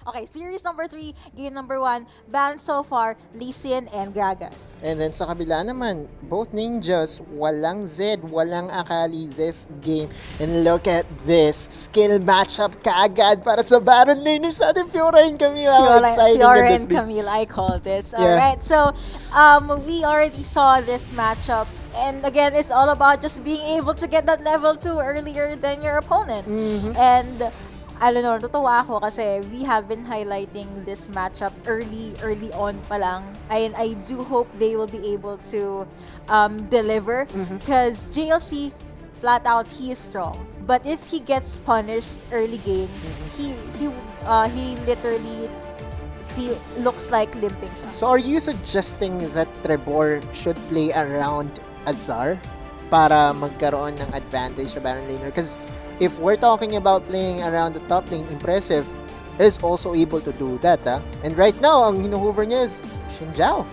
Okay, series number 3, game number 1, banned so far, Lee Sin and Gragas. And then sa kabila naman, both ninjas, walang Zed, walang Akali this game. And look at this, skill matchup kaagad para sa Baron laners natin, Fiora and Camille. How exciting Fiora can this and be? Camille, I call this. Yeah. Alright, so we already saw this matchup. And again, it's all about just being able to get that level 2 earlier than your opponent. And I don't know, natutuwa ako kasi we have been highlighting this matchup early on pa lang. And I do hope they will be able to deliver because JLC, flat out, he is strong. But if he gets punished early game, he literally looks like limping siya. So are you suggesting that Trevor should play around Azar para magkaroon ng advantage sa Baron laner? Because if we're talking about playing around the top lane, Impressive is also able to do that. And right now, ang hinuhover niya is Xin Zhao.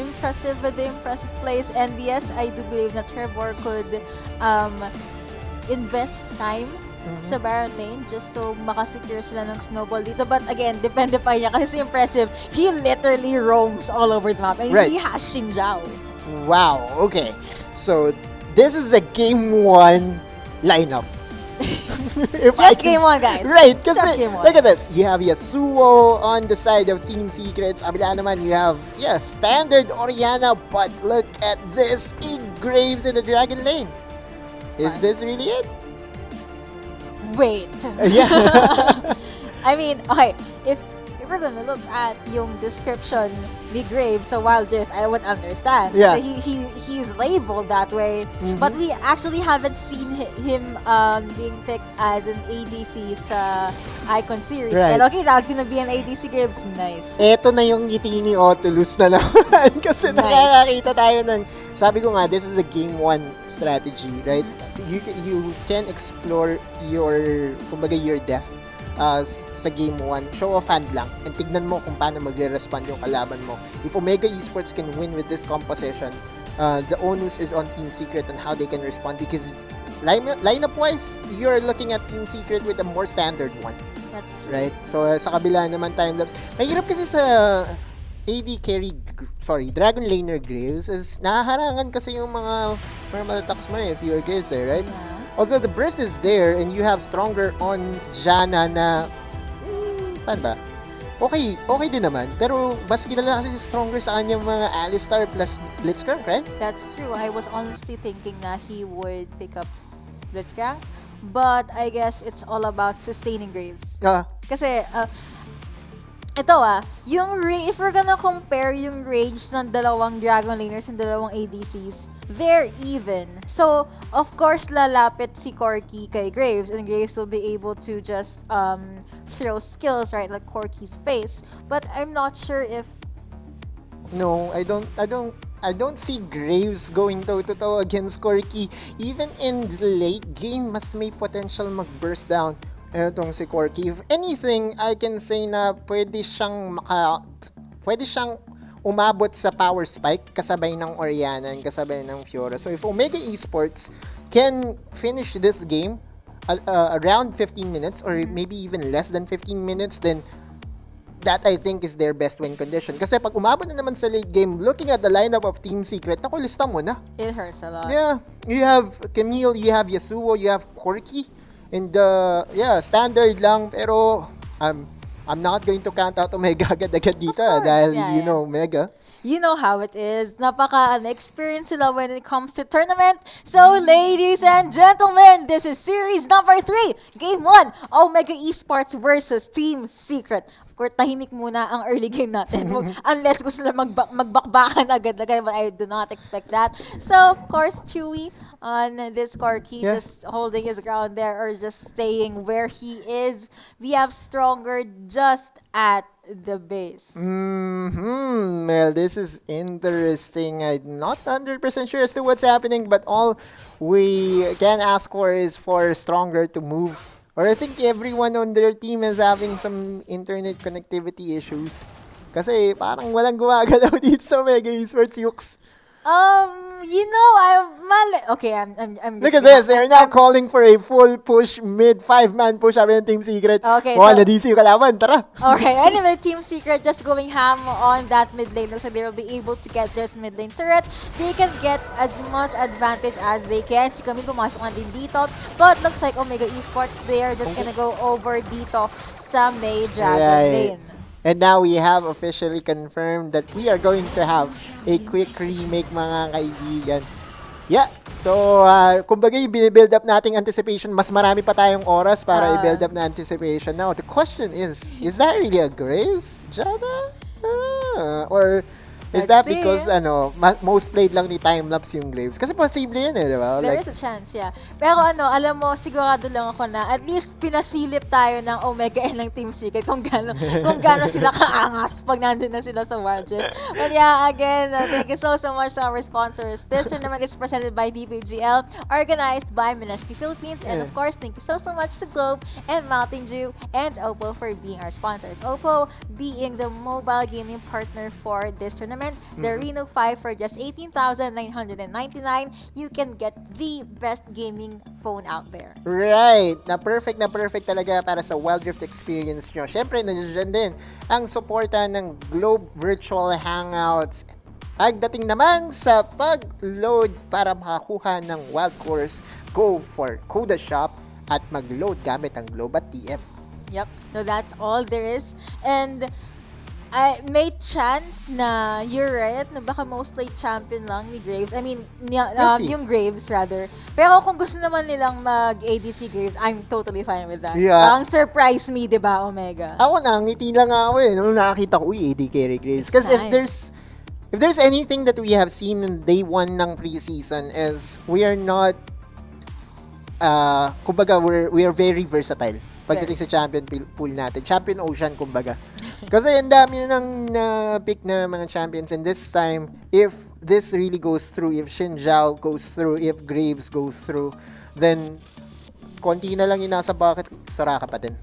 Impressive with the impressive plays. And yes, I do believe that Trevor could invest time sa Baron lane just so makasecure sila ng snowball dito. But again, depende pa niya kasi si Impressive, he literally roams all over the map and he has Xin Zhao. Wow, okay. So, this is a game 1 lineup. Just game 1, guys. Right, because game one. look at this. You have Yasuo on the side of Team Secrets. Abila naman, you have, standard Orianna. But look at this. Graves in the Dragon lane. Is this really it? Wait. Yeah. I mean, okay, if we're gonna look at yung description ni Graves sa Wild Rift, I would understand. Yeah. So he's labeled that way, but we actually haven't seen him being picked as an ADC sa Icon series. Right. And okay, that's gonna be an ADC Graves. Nice. Eto na yung ngiti ni Otulus na naman. Kasi nakakakita tayo ng, sabi ko nga, this is a game 1 strategy, right? You can explore your, kumbaga, your depth sa game 1. Show of hand lang and tignan mo kung paano magre-respond yung kalaban mo. If Omega Esports can win with this composition, the onus is on Team Secret on how they can respond because lineup-wise, you're looking at Team Secret with a more standard one. That's true. Right? So, sa kabila naman time-lapse. Mahirap kasi sa Dragon Laner Graves is nahaharangan kasi yung mga normal attacks mo if you're Graves right? Yeah. Although the burst is there and you have stronger on Janna na, paano ba? Okay din naman. Pero mas kilala kasi stronger sa kanyang mga Alistar plus Blitzcrank, right? That's true. I was honestly thinking na he would pick up Blitzcrank, but I guess it's all about sustaining Graves. Kasi, if we're gonna compare yung range ng dalawang Dragon Laners and dalawang ADCs, they're even. So, of course, lalapit si Corki kay Graves, and Graves will be able to just throw skills, right, like Corki's face. But I'm not sure if... No, I don't see Graves going toe-to-toe against Corki. Even in the late game, mas may potential mag-burst down etong si Corki. If anything, I can say na pwede siyang umabot sa power spike kasabay ng Orianna and kasabay ng Fiora. So if Omega Esports can finish this game around 15 minutes or maybe even less than 15 minutes, then that I think is their best win condition. Kasi pag umabot na naman sa late game, looking at the lineup of Team Secret, naku, lista mo na. It hurts a lot. Yeah. You have Camille, you have Yasuo, you have Corki. And standard lang, pero I'm not going to count out Omega agad-agad dito dahil you know Omega. You know how it is. Napaka-unexperienced sila when it comes to tournament. So, ladies and gentlemen, this is series number 3. Game 1, Omega Esports versus Team Secret. Of course, tahimik muna ang early game natin. Unless gusto nila magbakbakan agad-agad, but I do not expect that. So, of course, Chewy on this Corki, just holding his ground there or just staying where he is. We have Stronger just at the base. Well, this is interesting. I'm not 100% sure as to what's happening, but all we can ask for is for Stronger to move. Or I think everyone on their team is having some internet connectivity issues. Kasi parang walang gumagalaw dito sa Mega Esports Yux. Okay, I'm Look just at this. gonna- They're now calling for a full push, mid 5-man push. Sabi ng Team Secret. Okay, Mukhang so- na-DC yung kalaban. Tara. Okay, anyway, Team Secret just going ham on that mid lane. So they will be able to get this mid lane turret. They can get as much advantage as they can. Si Kami pumasok na din dito. But looks like Omega Esports, they are just gonna go over dito sa may Dragon lane. And now we have officially confirmed that we are going to have a quick remake, mga kaibigan. Yeah. So, kumbaga yung binibuild up nating anticipation, mas marami pa tayong oras para i-build up na anticipation. Now, the question is that really a Graves, Jada? Or is Let's that see. because most played lang ni Timelapse yung Graves? Kasi posible yun di ba? There is a chance, yeah. Pero alam mo, sigurado lang ako na at least pinasilip tayo ng Omega and ng Team Secret kung gaano sila kaangas pag nandun na sila sa Wild Rift. But yeah, again, thank you so much to our sponsors. This tournament is presented by DPGL, organized by ANY.C Philippines, and of course, thank you so much to Globe and Mountain Dew and Oppo for being our sponsors. Oppo being the mobile gaming partner for this tournament. The Reno 5 for just 18,999, you can get the best gaming phone out there. Right. Na perfect talaga para sa Wild Rift experience nyo. Siyempre, nandiyan din ang suporta ng Globe Virtual Hangouts. Pagdating naman sa pag-load para makakuha ng Wild Course, go for Coda Shop at mag-load gamit ang Globe at TM. Yep. So that's all there is. And may chance na you're right na baka most played champion lang ni Graves. I mean, yung Graves rather. Pero kung gusto naman nilang mag-ADC Graves, I'm totally fine with that. Yeah. Parang surprise me, di ba, Omega? Ako ngiti lang ako nung nakakita ko, AD carry Graves. Because if there's anything that we have seen in day 1 ng preseason is we are not, kumbaga, we are very versatile pagdating sa champion pool natin. Champion Ocean, kumbaga. Kasi ang dami nang na-pick na mga champions, and this time, if this really goes through, if Xin Zhao goes through, if Graves goes through, then konti na lang yung nasa bucket, Soraka pa din.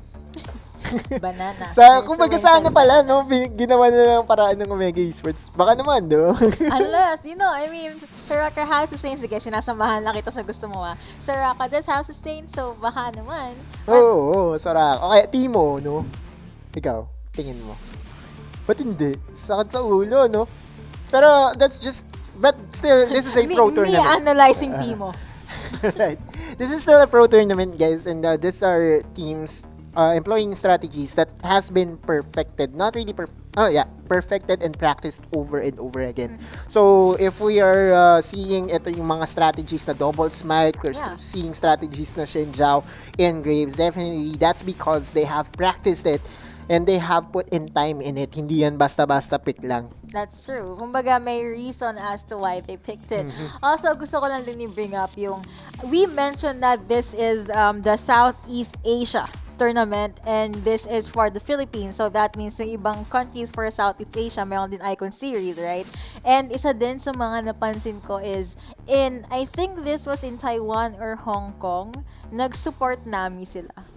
Banana. Kumbaga sana pala, ginawa na lang paraan ng Omega Esports. Baka naman, Unless, I mean, Soraka has sustained. Sige, sinasamahan lang kita sa gusto mo, Soraka does have sustained, so baka naman. Oo, Soraka. Okay, Timo, Ikaw, tingin mo. Ba't hindi? Sakit sa ulo, Pero, but still, this is a pro tournament. analyzing Timo. Right. This is still a pro tournament, guys, and these are teams employing strategies that has been perfected, perfected and practiced over and over again. So if we are seeing ito yung mga strategies na double smite, we're seeing strategies na Xin Zhao and Graves, definitely that's because they have practiced it and they have put in time in it. Hindi yan basta-basta pick lang. That's true. Kumbaga, may reason as to why they picked it. Also, gusto ko lang din i-bring up we mentioned that this is the Southeast Asia tournament, and this is for the Philippines. So that means yung ibang countries for Southeast Asia, mayroon din Icon series, right? And isa din sa mga napansin ko is I think this was in Taiwan or Hong Kong, nag-support Nami sila.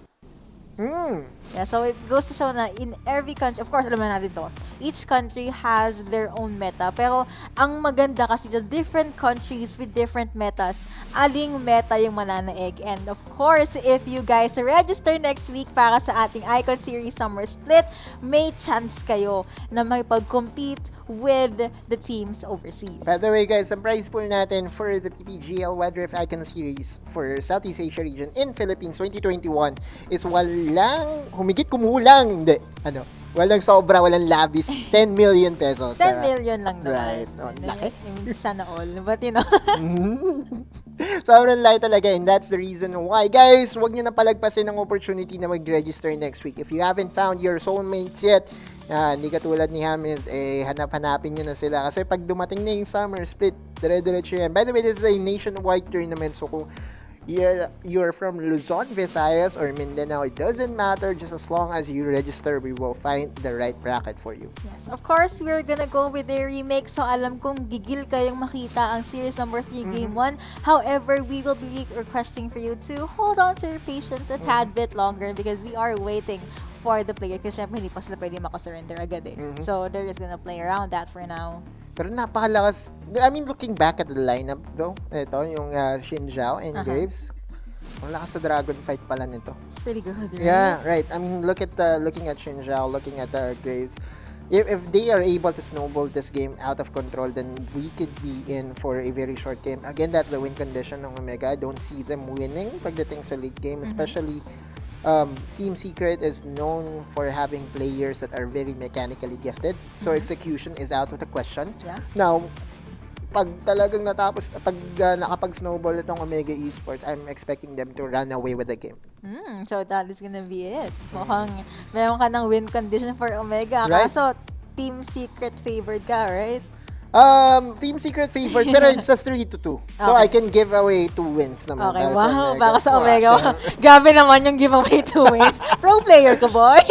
Yeah, so it goes to show na in every country, of course, alam na natin to, each country has their own meta. Pero ang maganda kasi the different countries with different metas, aling meta yung mananaig. And of course, if you guys register next week para sa ating Icon Series Summer Split, may chance kayo na makipag-compete with the teams overseas. By the way, guys, ang prize pool natin for the PPGL Wild Rift Icon Series for Southeast Asia region in Philippines 2021 is humigit kumulang, hindi. Walang sobra, walang labis. 10 million pesos. 10 million lang naman. Right. Laki. Sana all. But sobrang light talaga, and that's the reason why. Guys, huwag nyo na palagpasin ang opportunity na mag-register next week. If you haven't found your soulmates yet, hindi katulad ni James, hanap-hanapin nyo na sila. Kasi pag dumating na yung summer split, dire-diretso yan. By the way, this is a nationwide tournament, so kung you're from Luzon, Visayas, or Mindanao, it doesn't matter. Just as long as you register, we will find the right bracket for you. Yes, of course, we're gonna go with the remake. So alam kong gigil kayong makita ang series number 3 game 1. However, we will be requesting for you to hold on to your patience a tad bit longer because we are waiting for the player kasi syempre hindi pa sila pwede makasurrender agad eh. So they're just gonna play around that for now. Pero napakalakas. I mean, looking back at the lineup though, ito, yung Xin Zhao and Graves. Ang lakas sa dragon fight pala nito. It's pretty good, right? Yeah, right. I mean, looking at Xin Zhao, looking at Graves. If they are able to snowball this game out of control, then we could be in for a very short game. Again, that's the win condition ng Omega. I don't see them winning pagdating sa league game, especially Team Secret is known for having players that are very mechanically gifted. So execution is out of the question. Yeah. Now, pag talagang nakapag-snowball itong Omega Esports, I'm expecting them to run away with the game. So that is gonna be it. Mukhang meron ka ng win condition for Omega. Right. Kaso, Team Secret favored ka, right? Team Secret favored, pero it's a 3-2. So I can give away 2 wins naman. Okay, para sa wow. Omega. Baka sa Wow, Omega. syempre. Grabe naman yung giveaway 2 wins. Pro player ko, boy.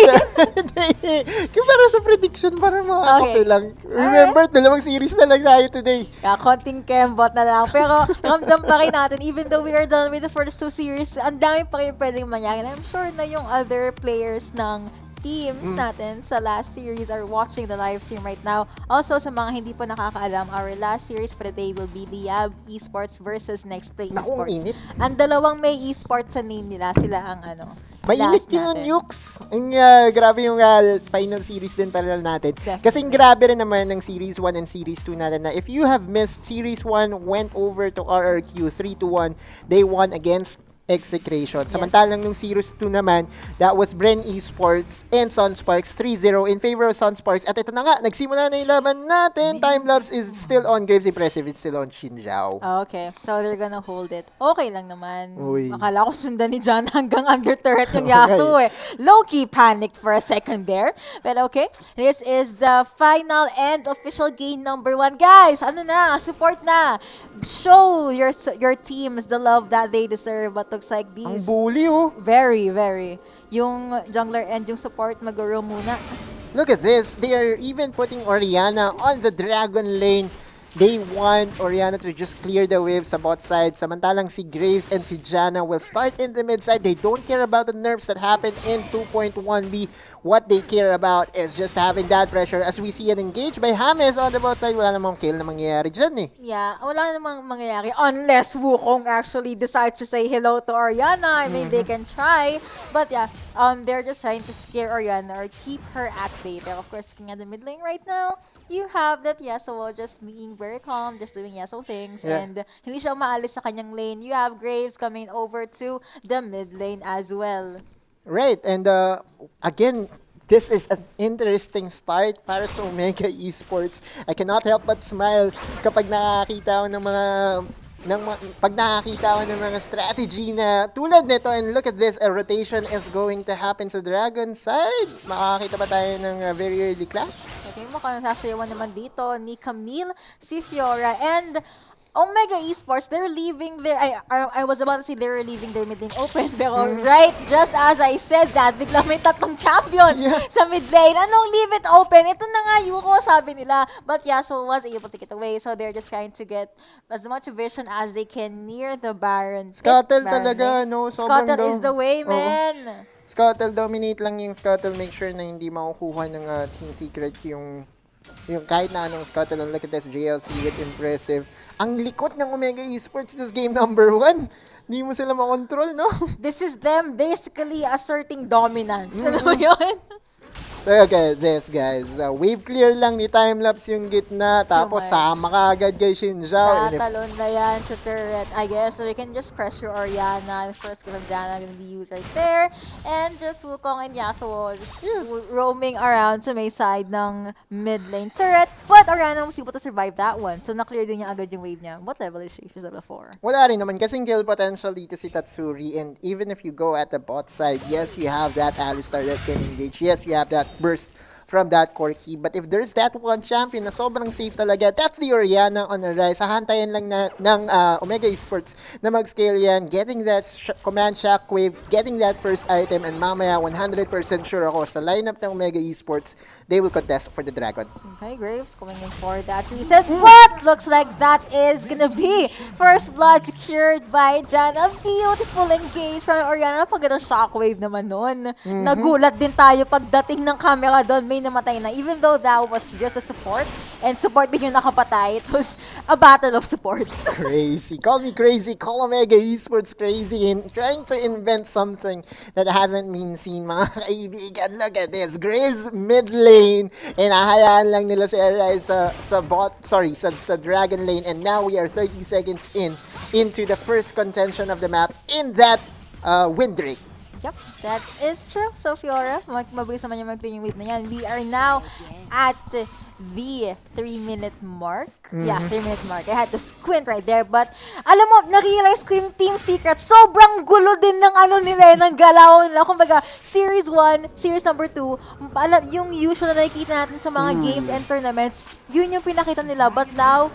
Para sa prediction, para makakape lang. Remember, 2 series na lang tayo today. Konting kembot na lang. Pero ramdam pa rin natin, even though we are done with the first 2 series, ang dami pa rin pwedeng mangyari. And I'm sure na yung other players ng teams natin sa last series are watching the live stream right now. Also, sa mga hindi pa nakakaalam, our last series for the day will be the Esports versus Next Play Naku, ang Esports. init. Ang dalawang may esports sa name nila, sila ang Mainit last yun, natin. Yux. Grabe yung final series din para natin. Definitely. Kasi grabe rin naman ng Series 1 and Series 2 natin na if you have missed Series 1, went over to RRQ 3-1, they won against Execration. Samantalang nung Series 2 naman, that was Bren Esports and Sunsparks 3-0 in favor of Sunsparks. At ito na nga, nagsimula na yung laban natin. Timelapse is still on Graves Impressive. It's still on Xin Zhao. Okay, so they're gonna hold it. Okay lang naman. Uy. Akala ko sundan ni John hanggang under turret yung Yasuo eh. Low-key panicked for a second there. But okay, this is the final and official game number 1. Guys, ano na, support na. Show your teams the love that they deserve. But looks like Ang these bully, oh. very, very. Yung jungler and yung support mag-roam muna. Look at this. They are even putting Oriana on the Dragon lane. They want Oriana to just clear the wave sa bot side. Samantalang si Graves and si Janna will start in the mid side. They don't care about the nerfs that happened in 2.1b. What they care about is just having that pressure. As we see an engage by James on the bot side, wala namang kill na mangyayari dyan eh. Yeah, wala namang mangyayari unless Wukong actually decides to say hello to Oriana. I mean, they can try. But yeah, they're just trying to scare Oriana or keep her at bay. Pero of course, looking at the mid lane right now, you have that Yasuo just being very calm, just doing Yasuo things, and hindi siya umaalis sa kanyang lane. You have Graves coming over to the mid lane as well. Right, and again, this is an interesting start para sa Omega Esports. I cannot help but smile kapag nakakita ako pag nakakita ako ng mga strategy na tulad nito. And look at this, a rotation is going to happen sa Dragon side. Makakita ba tayo ng very early clash? Okay, mukhang nasasayawan naman dito ni Camille, si Fiora, and Omega Esports, they're leaving their, I was about to say they were leaving their mid lane open, pero right, just as I said that, bigla may 3 champions sa mid lane. Anong leave it open? Ito na nga Yuko, sabi nila. But Yasuo was able to get away, so they're just trying to get as much vision as they can near the Baron. Scuttle talaga, no? Scuttle is the way, man. Scuttle, dominate lang yung Scuttle. Make sure na hindi makukuha ng Team Secret yung kahit na anong Scuttle. Look at this, JLC with Impressive. Ang likot ng Omega Esports this game number 1. Hindi mo sila makontrol, no? This is them basically asserting dominance. Ano mo yun? Okay, this guys. Wave clear lang ni Timelapse yung gitna. Tapos much. sama ka agad kay Xin Zhao. Tatalon na yan sa turret, I guess. So they can just pressure Oriana. First kill of Janna gonna be used right there. And just Wukong and Yasuo just roaming around sa may side ng mid lane turret. But Oriana was able to survive that one. So na-clear din niya agad yung wave niya. What level is she? She's level 4. Wala rin naman kasing kill potential dito si Tatsuri. And even if you go at the bot side, yes, you have that Alistar that can engage. Yes, you have that burst from that core key. But if there's that one champion na sobrang safe talaga, that's the Orianna on the rise. Hahantayin lang ng Omega Esports na mag-scale yan, getting that command shockwave, getting that first item, and mamaya 100% sure ako sa lineup ng Omega Esports, they will contest for the Dragon. Okay, Graves going in for that reset. What looks like that is gonna be first blood secured by Jan. A beautiful engage from Orianna. Pagkatang shockwave naman nun. Nagulat din tayo pagdating ng camera doon. May namatay na. Even though that was just a support, and support din yung nakapatay, it was a battle of supports. Crazy. Call me crazy. Call Omega Esports crazy in trying to invent something that hasn't been seen, mga kaibigan. Look at this. Graves mid lane. Inahayaan lang nila si Arise sa Dragon lane. And now we are 30 seconds into the first contention of the map in that win rate. Yep, that is true. So, Fiora, mabilis naman yung mag-playing wave na yan. We are now at the 3-minute mark. Yeah, 3-minute mark. I had to squint right there. But, alam mo, na-realize ko yung Team Secret. Sobrang gulo din ng ano nila, ng galaw nila. Kumbaga, Series 1, Series number 2, yung usual na nakikita natin sa mga games and tournaments, yun yung pinakita nila. But now,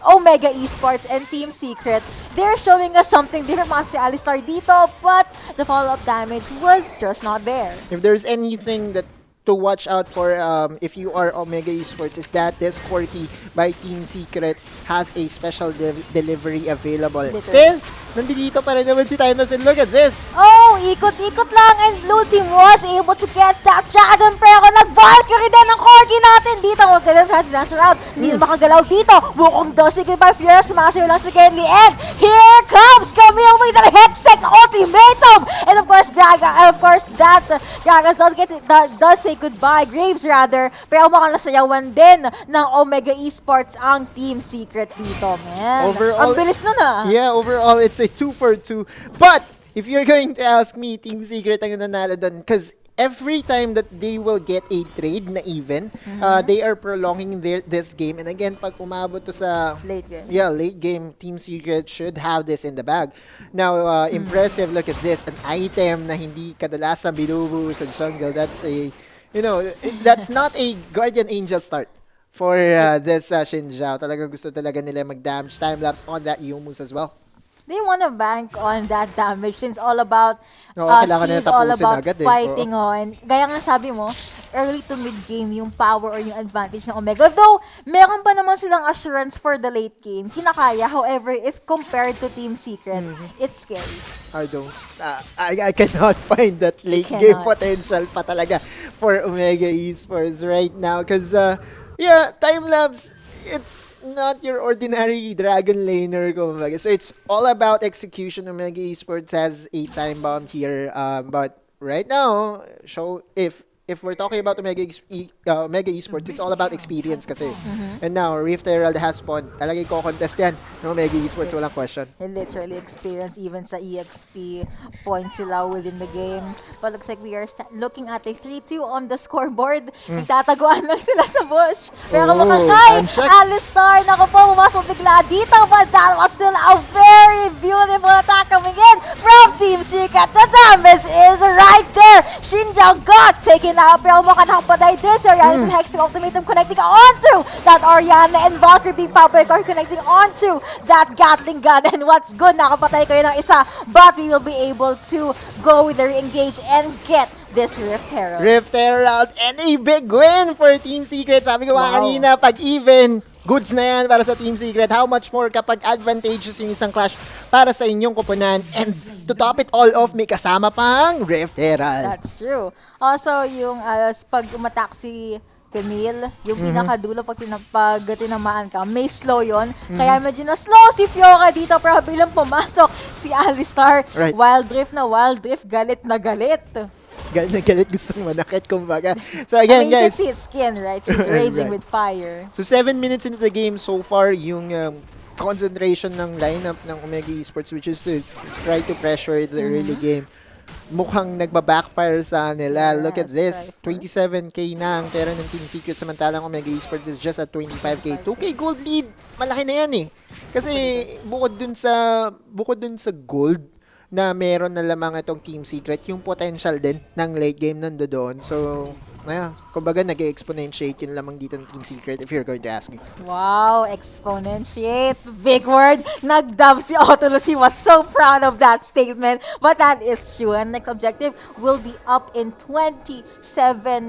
Omega Esports and Team Secret, they're showing us something different. Si Alistar dito, but the follow-up damage was just not there. If there's anything that to watch out for if you are Omega Esports is that this core key by Team Secret has a special delivery available. Still, nandito pa rin naman si Timeless, and look at this. Oh, ikot-ikot lang, and Blue Team was able to get that Dragon, pero nag-Valkyrie din ang core key natin dito. Magalaw natin dance around. Hindi na makagalaw dito. Bukong Dosig by Furious, sumasayo lang si Kenley, and here comes Camille with the Hextech ultimatum. And of course, that Gragas does say goodbye, Graves rather, pero mukhang nasayawan din ng Omega Esports ang Team Secret dito, man. Overall, ang bilis na na. Yeah, overall, it's a 2-for-2. But, if you're going to ask me, Team Secret ang nanalo dun, because every time that they will get a trade na even, they are prolonging this game. And again, pag umabot to sa late game. Yeah, late game, Team Secret should have this in the bag. Now, impressive, look at this, an item na hindi kadalasan binubuo sa jungle. That's a, that's not a Guardian Angel start for this Xin Zhao. Talaga gusto talaga nila mag-damage time-lapse on that Youmu's as well. They want to bank on that damage since all about kailangan nila all tapusin about agad fighting and gaya nga sabi mo, early to mid game yung power or yung advantage ng Omega. Though, meron pa naman silang assurance for the late game. Kinakaya. However, if compared to Team Secret, it's scary. I cannot find that late game potential pa talaga for Omega Esports right now. Because, time-lapse, it's not your ordinary Dragon laner, kumbaga. So it's all about execution. Omega Esports has a time bomb here, but right now, if we're talking about Omega Esports, it's all about experience kasi. And now, Rift Herald has spawned. Talaga i-contest yan ng Omega Esports, walang question. Literally experience even sa EXP points sila within the game. But looks like we are looking at a 3-2 on the scoreboard. Nagtataguan lang sila sa bush. Pero mukhang Alistar, naku po, pumasok bigla dito. But that was still a very beautiful attack coming in from Team Secret. The damage is right there. Xin Zhao got taken out, pero mukhang nakapatay din si Orianna with Hextech ultimatum connecting onto that Orianna, and Valkyrie being power core connecting onto that Gatling gun. And what's good, nakapatay kayo ng isa, but we will be able to go with the re-engage and get this Rift Herald. Rift Herald, and a big win for Team Secret. Sabi ko kanina, pag even, goods na yan para sa Team Secret. How much more kapag advantageous yung isang clash para sa inyong koponan. And to top it all off, may kasama pang Rift Herald. That's true. Also, yung pag umatak si Camille, yung pinakadulo pag tinamaan ka, may slow yon. Kaya medyo na slow si Fiora dito, pero bilang pumasok si Alistar. Right. Wild Drift, galit na galit. Galit na galit, gustong manakit, kumbaga. So again, you guys. can see his skin, right? He's raging with fire. So 7 minutes into the game so far, yung concentration ng lineup ng Omega Esports, which is to try to pressure the early game, mukhang nagba-backfire sa nila. Look at this. 27k na ang pera ng Team Secret, samantalang Omega Esports is just at 25k. 2k gold lead. Malaki na yan eh. Kasi bukod dun sa gold na meron na lamang itong Team Secret, yung potential din ng late game nandoon. So, Kumbaga, nag-exponentiate yun lamang dito ng Team Secret if you're going to ask me. Wow, exponentiate. Big word. Nag-dub si Otulus. He was so proud of that statement. But that is true. And next objective will be up in 27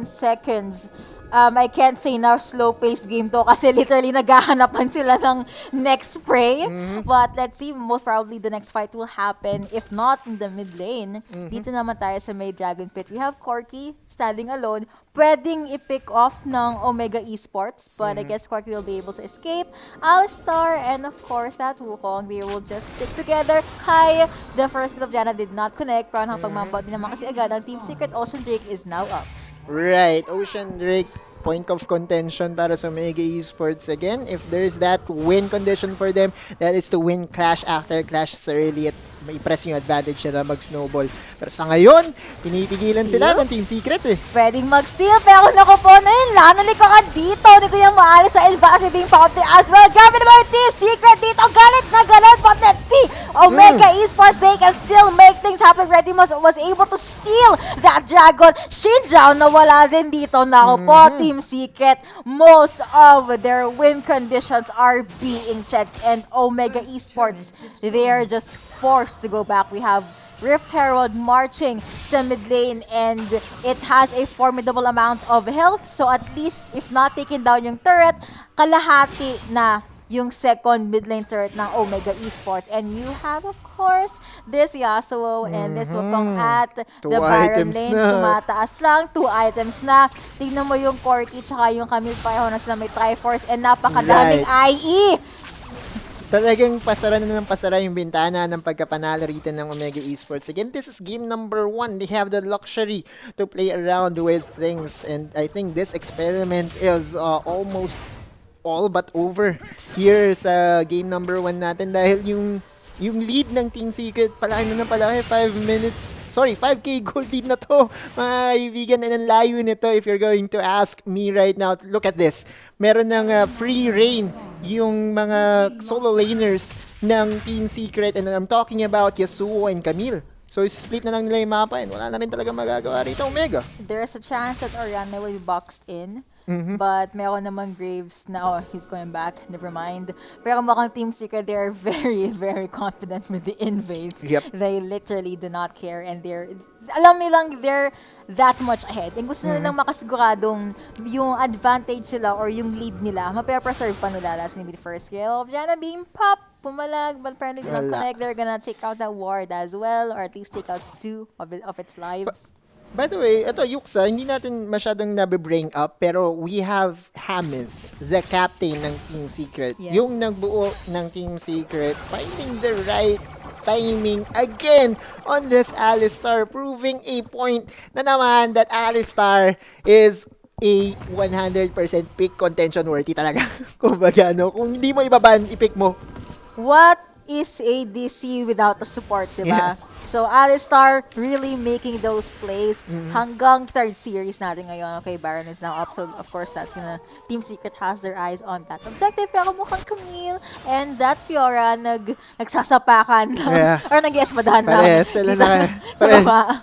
seconds. I can't say na slow-paced game to kasi literally naghahanapan sila ng next spray. But let's see, most probably the next fight will happen. If not, in the mid lane. Dito naman tayo sa may Dragon Pit. We have Corki standing alone. Pwedeng i-pick off ng Omega Esports, but I guess Corki will be able to escape. Alistar and of course that Wukong, they will just stick together. Hi! The first hit of Janna did not connect. Pero ang pagmamabot din naman kasi agad ang Team Secret. Ocean Drake is now up. Right, Ocean Drake, point of contention para sa Mega Esports again. If there's that win condition for them, that is to win clash after clash sa early at may press yung advantage nila mag-snowball. Pero sa ngayon, pinipigilan sila ng Team Secret eh. Pwedeng mag-steal, pero naku po na yun, lanalik ka dito. Hindi ko yung maalis sa Elvasi being popped as well. Grabe naman yung Team Secret dito. Galit na galit, but let's see. Omega Esports, they can still make things happen. Reddy was able to steal that dragon. Shinjao nawala din dito. Naku po, Team Secret, most of their win conditions are being checked. And Omega Esports, they're just forced to go back. We have Rift Herald marching sa mid lane and it has a formidable amount of health. So at least, if not taking down yung turret, kalahati na yung second mid lane turret ng Omega Esports. And you have, of course, this Yasuo and this Wukong at the Baron lane. Tumataas lang, 2 items na. Tingnan mo yung Corki tsaka yung Camille pareho na sila may Triforce and napakadaming IE. Talagang pasara na ng pasara yung bintana ng pagkapanalo rito ng Omega Esports. Again, this is game number 1. They have the luxury to play around with things. And I think this experiment is almost all but over here sa game number 1 natin. Dahil yung lead ng Team Secret, palaki na palaki, 5K gold lead na to, mga kaibigan, and ang layo nito if you're going to ask me right now. Look at this, meron ng free reign yung mga solo laners ng Team Secret, and I'm talking about Yasuo and Camille. So, split na lang nila yung mapa and wala na rin talaga magagawa rito, Omega. There's a chance that Oriana will be boxed in. But meron naman Graves na, he's going back, never mind. Pero mukhang Team Secret, they're very, very confident with the invades. Yep. They literally do not care and alam nilang they're that much ahead. And gusto nilang makasiguradong yung advantage nila or yung lead nila, mape-preserve pa nila. That's gonna be the first kill of Janna being popped. Pumalag, but apparently did not connect. They're gonna take out that ward as well, or at least take out 2 of its lives. By the way, ito, Yuxa, hindi natin masyadong nabe-bring up, pero we have James, the captain ng Team Secret. Yes. Yung nagbuo ng Team Secret, finding the right timing again on this Alistar, proving a point na naman that Alistar is a 100% pick contention worthy talaga. Kumbaga, no? Kung hindi mo ibaban, i-pick mo. What is a DC without the support, diba? Yeah. So, Alistar really making those plays hanggang third series natin ngayon. Okay, Baron is now up. So, of course, that's Team Secret has their eyes on that objective. Pero mukhang Camille and that Fiora nagsasapakan or nag-esmadahan na. Parehas sila na.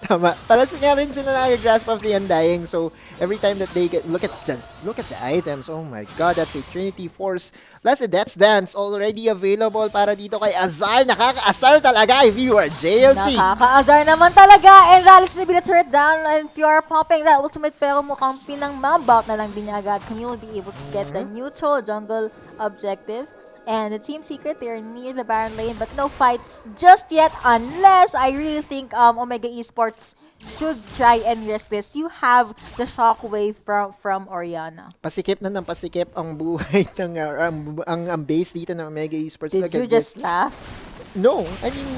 Tama. Parehas nga rin sila nag-grasp of the Undying. So, every time that they look at the items, oh my god, that's a Trinity Force. Plus, the Death's Dance already available para dito kay Azar. Nakaka-asar talaga if you are JLC. Nakaka-azar naman talaga. And Rallis na binats down and Fiora popping that ultimate pero mukhang pinang-mabout na lang din niya agad. Camille will be able to get the neutral jungle objective. And the Team Secret, they're near the Baron lane, but no fights just yet unless I really think Omega Esports should try and risk this. You have the shockwave from Oriana. Pasikip na ng pasikip ang buhay ng ang base dito ng Omega Esports. Did you just laugh? No, I mean,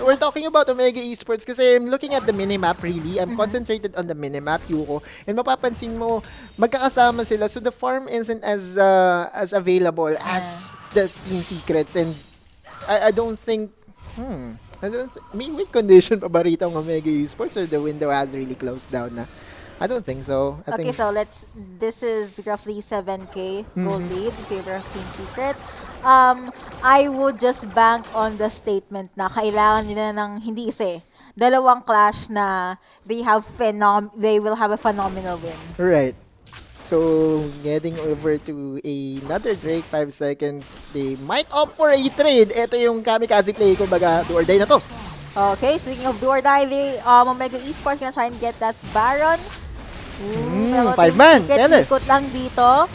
we're talking about Omega Esports kasi I'm looking at the minimap really. I'm concentrated on the minimap, Yuko. And mapapansin mo, magkakasama sila. So the farm isn't as available as the Team Secrets. And I don't think, may win condition pa ba rito ang Omega Esports or the window has really closed down na? I don't think so. I Okay, think so this is roughly 7K gold lead in favor of Team Secret. I would just bank on the statement na kailangan nila ng hindi isa dalawang clash na they will have a phenomenal win. right. So, getting over to another Drake, 5 seconds. They might opt for a trade. Ito yung kamikaze play, kumbaga, do or die na to. Okay, speaking of do or die, Omega Esports gonna try and get that Baron. Pero 5-man, Tele. ikot lang dito.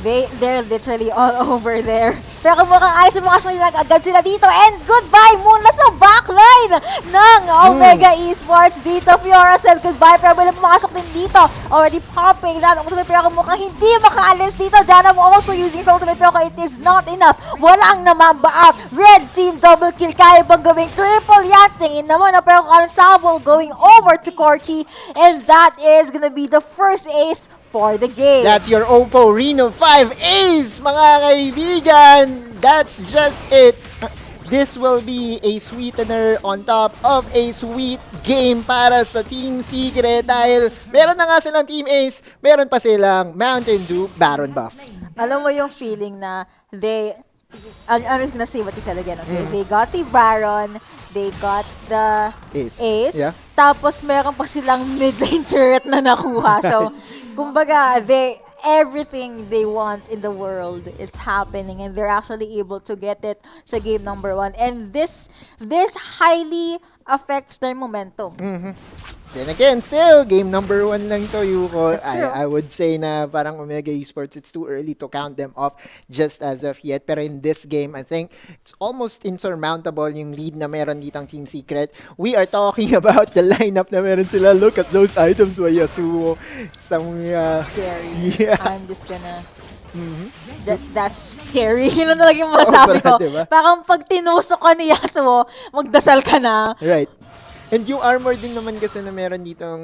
They're literally all over there. Pero mukhang ayos yung mga sunod agad sila dito. And goodbye muna sa backline ng Omega Esports dito. Fiora said goodbye. Pero wala pumasok din dito. Already popping that ultimate. Pero mukhang hindi makaalis dito. Jana mo also using her ultimate. Pero it is not enough. Walang namambaak. Red team double kill. Kaya bang gawing triple yan? Tingin naman na pero Sable going over to Corky. And that is gonna be the first ace for the game. That's your Oppo Reno 5 Ace, mga kaibigan. That's just it. This will be a sweetener on top of a sweet game para sa Team Secret dahil meron na nga silang Team Ace, meron pa silang Mountain Dew Baron buff. Alam mo yung feeling na I'm just gonna say what you said again, okay? They got the Baron, they got the Ace, Yeah. tapos meron pa silang mid-lane turret na nakuha. So, kumbaga, everything they want in the world is happening and they're actually able to get it sa game number 1. And this highly affects their momentum. Then again, still, game number 1 lang to, Yuko. That's true. I would say na parang Omega Esports, it's too early to count them off just as of yet. Pero in this game, I think it's almost insurmountable yung lead na meron dito ang Team Secret. We are talking about the lineup na meron sila. Look at those items by Yasuo. Scary. Yeah. I'm just gonna... That's scary. Yun ang talaga yung masabi ko. Diba? Parang pag tinusok ka ni Yasuo, magdasal ka na. Right. And yung armor din naman kasi na meron dito ang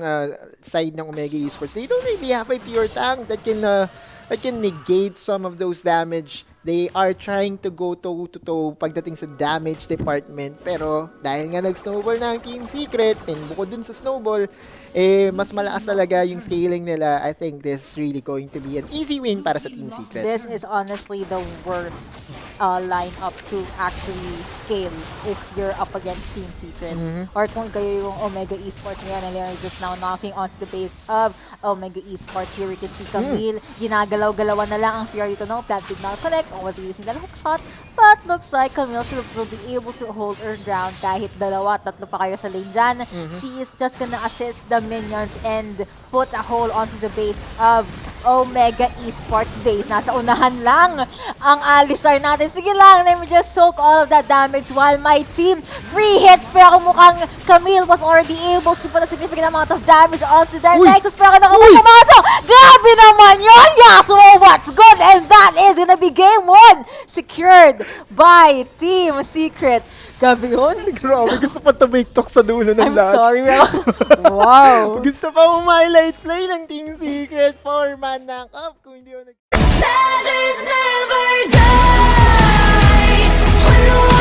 side ng Omega Esports, they don't really have a pure tank that can negate some of those damage. They are trying to go toe-to-toe pagdating sa damage department. Pero dahil nga nag-snowball na ang Team Secret, and bukod dun sa snowball, mas malakas talaga yung scaling nila. I think this is really going to be an easy win para sa Team Secret. This is honestly the worst lineup to actually scale if you're up against Team Secret. Or kung kayo yung Omega Esports ngayon, and they're just now knocking onto the base of Omega Esports. Here we can see Camille, ginagalaw-galawan na lang ang Fury to know that did not connect, already using that hook shot, but looks like Camille still will be able to hold her ground kahit dalawa, tatlo pa kayo sa lane dyan. She is just gonna assist the minions and put a hole onto the base of Omega Esports base. Nasa unahan lang ang Alistar natin. Sige lang, let me just soak all of that damage while my team free hits. Pero mukhang Camille was already able to put a significant amount of damage onto their Nexus. Pero pumasok. Grabe naman yun! Yasuo, what's good? And that is gonna be game 1 secured by Team Secret. Gabi yun? Grabe, gusto pa tumiktok sa dulo ng I'm lahat. sorry, pero wow. Gusto pa highlight play ng Team Secret. 4-man knock up. Kung hindi ako Legends never die when the